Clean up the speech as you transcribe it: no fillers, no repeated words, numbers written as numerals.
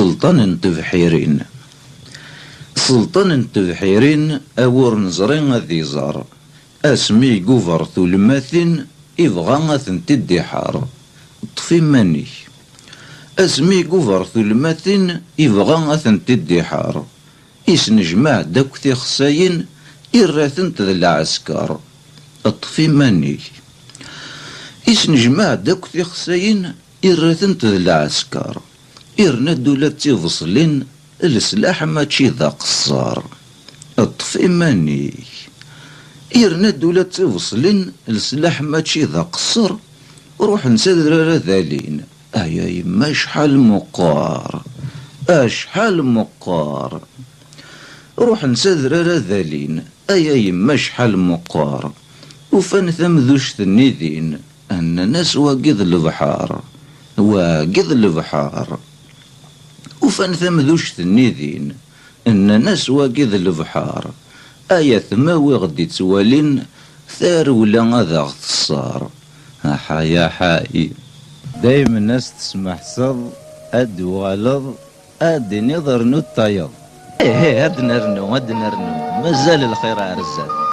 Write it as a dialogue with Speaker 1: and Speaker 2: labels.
Speaker 1: سلطان تبحيرين. سلطان تبحيرين أور نزرين ذي زار اسمي قوفر ثلماثين إبغى ثنتدي حار طفي ماني اسمي قوفر ثلماثين إبغى ثنتدي حار إسنجمع داك ثي خساين إراثن ذا العسكر طفي ماني إسنجمع داك ثي خساين إراثن ذا العسكر إرنا دولات تيفصلين السلاح ماشي ذا قصار طفي ماني إرنا دولات تيفصلين السلاح ماشي ذا قصر روح نسدر ذالين أيا يما شحال مقار أشحال مقار روح نسدر ذالين أيا يما شحال مقار وفن ثمذوش ثنيذين أن ناس واقذ البحار واقذ البحار وفن ثمذوش ثنيذين أن ناس واقذ البحار آية ثماوي غدي توالين ثار ولا غادا غتصار يا حاي دايما الناس تسمح صل اد والض اد نظر نو الطيض هاد نرنو مازال الخير عرزات